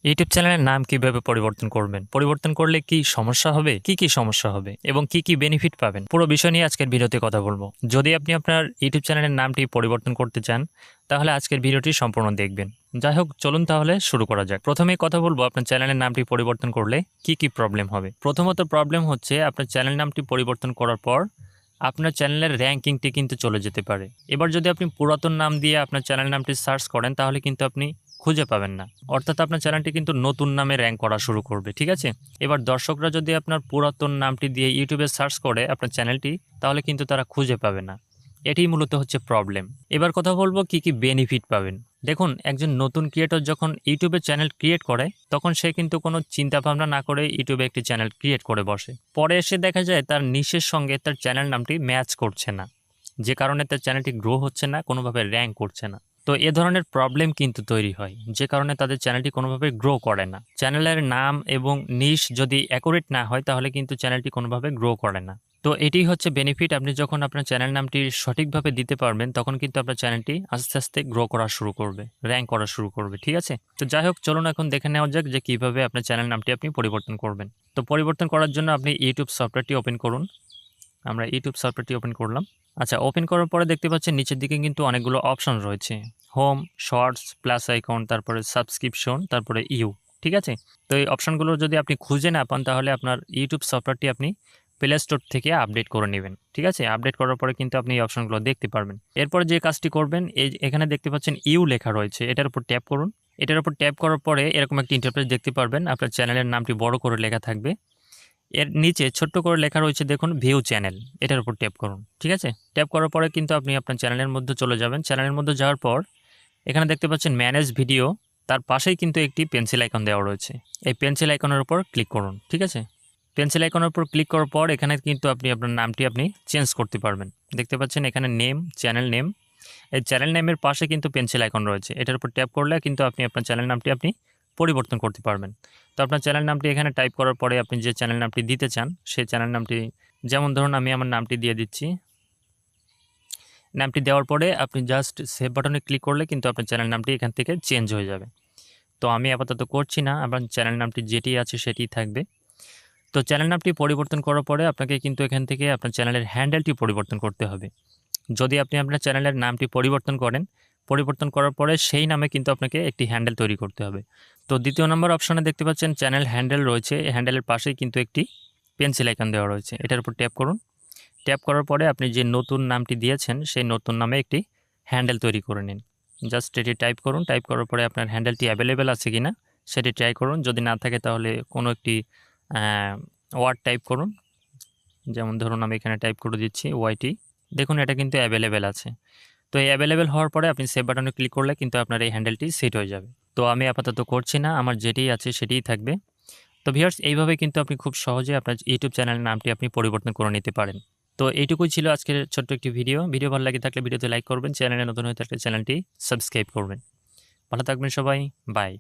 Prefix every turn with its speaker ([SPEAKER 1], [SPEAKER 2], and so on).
[SPEAKER 1] YouTube চ্যানেলের নাম কিভাবে পরিবর্তন করবেন? পরিবর্তন করলে কি সমস্যা হবে? কি সমস্যা হবে? এবং কি বেনিফিট পাবেন? পুরো বিষয় নিয়ে আজকের ভিডিওতে কথা বলব। যদি আপনি আপনার ইউটিউব চ্যানেলের নামটি পরিবর্তন করতে চান, তাহলে আজকের ভিডিওটি সম্পূর্ণ দেখবেন। যাই হোক, চলুন তাহলে শুরু করা যাক। প্রথমেই কথা বলব আপনার চ্যানেলের নামটি পরিবর্তন করলে কি প্রবলেম হবে। প্রথমত প্রবলেম হচ্ছে আপনার চ্যানেল নামটি পরিবর্তন করার পর আপনার চ্যানেলের র‍্যাঙ্কিংটি কিন্তু চলে যেতে পারে। এবার যদি আপনি পুরাতন নাম দিয়ে আপনার চ্যানেল নামটি সার্চ করেন, তাহলে কিন্তু আপনি খুঁজে পাবেন না। অর্থাৎ আপনার চ্যানেলটি কিন্তু নতুন নামে র‍্যাঙ্ক করা শুরু করবে, ঠিক আছে? এবার দর্শকরা যদি আপনার পুরাতন নামটি দিয়ে ইউটিউবে সার্চ করে আপনার চ্যানেলটি, তাহলে কিন্তু তারা খুঁজে পাবে না। এটিই মূলত হচ্ছে প্রবলেম। এবার কথা বলবো কি বেনিফিট পাবেন। দেখুন, একজন নতুন ক্রিয়েটর যখন ইউটিউবে চ্যানেল ক্রিয়েট করে, তখন সে কিন্তু কোনো চিন্তা ভাবনা না করে ইউটিউবে একটি চ্যানেল ক্রিয়েট করে বসে। পরে এসে দেখা যায় তার নিশের সঙ্গে তার চ্যানেল নামটি ম্যাচ করছে না, যে কারণে তার চ্যানেলটি গ্রো হচ্ছে না, কোনোভাবে র‍্যাঙ্ক করছে না। তো এ ধরনের প্রবলেম কিন্তু তৈরি হয়, যে কারণে তাদের চ্যানেলটি কোনোভাবে গ্রো করে না। চ্যানেলের নাম এবং নিশ যদি অ্যাকুরেট না হয়, তাহলে কিন্তু চ্যানেলটি কোনোভাবে গ্রো করে না। তো এটিই হচ্ছে বেনিফিট। আপনি যখন আপনার চ্যানেল নামটি সঠিকভাবে দিতে পারবেন, তখন কিন্তু আপনার চ্যানেলটি আস্তে আস্তে গ্রো করা শুরু করবে, র‍্যাঙ্ক করা শুরু করবে, ঠিক আছে? তো যাই হোক, চলুন এখন দেখে নেওয়া যাক যে কীভাবে আপনার চ্যানেল নামটি আপনি পরিবর্তন করবেন। তো পরিবর্তন করার জন্য আপনি ইউটিউব সফটওয়্যারটি ওপেন করুন। আমরা ইউটিউব সফটওয়্যারটি ওপেন করলাম। আচ্ছা, ওপেন করার পরে দেখতে পাচ্ছেন নিচের দিকে কিন্তু অনেকগুলো অপশন রয়েছে। হোম, শর্টস, প্লাস আইকন, তারপরে সাবস্ক্রিপশন, তারপরে ঠিক আছে? তো এই অপশনগুলো যদি আপনি খুঁজে না পান, তাহলে আপনার ইউটিউব সফটওয়্যারটি আপনি প্লে স্টোর থেকে আপডেট করে নেবেন, ঠিক আছে? আপডেট করার পরে কিন্তু আপনি এই অপশনগুলো দেখতে পারবেন। এরপর যে কাজটি করবেন, এখানে দেখতে পাচ্ছেন লেখা রয়েছে, এটার উপর ট্যাপ করুন। এটার উপর ট্যাপ করার পরে এরকম একটা ইন্টারফেস দেখতে পারবেন। আপনার চ্যানেলের নামটি বড় করে লেখা থাকবে। এর নিচে ছোট্ট করে লেখা রয়েছে, দেখুন ভিউ চ্যানেল, এটার উপর ট্যাপ করুন, ঠিক আছে? ট্যাপ করার পরে কিন্তু আপনি আপনার চ্যানেলের মধ্যে চলে যাবেন। চ্যানেলের মধ্যে যাওয়ার পর এখানে দেখতে পাচ্ছেন ম্যানেজ ভিডিও, তার পাশেই কিন্তু একটি পেন্সিল আইকন দেওয়া রয়েছে। এই পেন্সিল আইকনের উপর ক্লিক করুন, ঠিক আছে? পেন্সিল আইকনের উপর ক্লিক করার পর এখানে কিন্তু আপনি আপনার নামটি চেঞ্জ করতে পারবেন। দেখতে পাচ্ছেন এখানে নেম, চ্যানেল নেম। এই চ্যানেল নেমের পাশে কিন্তু পেন্সিল আইকন রয়েছে, এটার উপর ট্যাপ করলে কিন্তু আপনি আপনার চ্যানেল নামটি পরিবর্তন করতে পারবেন। তো আপনার চ্যানেল নামটি এখানে টাইপ করার পরে আপনি যে চ্যানেল নামটি দিতে চান, সেই চ্যানেল নামটি, যেমন ধরুন আমি আমার নামটি দিয়ে দিচ্ছি। নামটি দেওয়ার পরে আপনি জাস্ট সেভ বাটনে ক্লিক করলে কিন্তু আপনার চ্যানেল নামটি এখান থেকে চেঞ্জ হয়ে যাবে। তো আমি আপাতত করছি না, আমার চ্যানেল নামটি যেটি আছে সেটিই থাকবে। তো চ্যানেল নামটি পরিবর্তন করার পরে আপনাকে কিন্তু এখান থেকে আপনার চ্যানেলের হ্যান্ডেলটি পরিবর্তন করতে হবে। যদি আপনি আপনার চ্যানেলের নামটি পরিবর্তন করেন, পরিবর্তন করার পরে সেই নামে কিন্তু আপনাকে একটি হ্যান্ডেল তৈরি করতে হবে। তো দ্বিতীয় নম্বর অপশনে দেখতে পাচ্ছেন চ্যানেল হ্যান্ডেল রয়েছে, এই হ্যান্ডেলের পাশেই কিন্তু একটি পেন্সিল আইকন দেওয়া রয়েছে, এটার উপর ট্যাপ করুন। ট্যাপ করার পরে আপনি যে নতুন নামটি দিয়েছেন, সেই নতুন নামে একটি হ্যান্ডেল তৈরি করে নিন। জাস্ট এটি টাইপ করুন। টাইপ করার পরে আপনার হ্যান্ডেলটি অ্যাভেলেবেল আছে কিনা সেটি ট্রাই করুন। যদি না থাকে, তাহলে কোনো একটি ওয়ার্ড টাইপ করুন। যেমন ধরুন আমি এখানে টাইপ করে দিচ্ছি ওয়াইটি। দেখুন এটা কিন্তু অ্যাভেলেবেল আছে। তো এই অ্যাভেলেবেল হওয়ার পরে আপনি সেভ বাটনে ক্লিক করলে কিন্তু আপনার এই হ্যান্ডেলটি সেট হয়ে যাবে। তো আমি আপাতত করছি না, আমার যেটিই আছে সেটিই থাকবে। তো ভিউয়ার্স, এইভাবে কিন্তু আপনি খুব সহজে আপনার ইউটিউব চ্যানেলের নামটি আপনি পরিবর্তন করে নিতে পারেন। তো এইটুকুই ছিল আজকের ছোট্ট একটি ভিডিও। ভিডিও ভালো লাগে থাকলে ভিডিওতে লাইক করবেন, চ্যানেলে নতুন হয়ে থাকলে চ্যানেলটি সাবস্ক্রাইব করবেন। ভালো থাকবেন সবাই, বাই।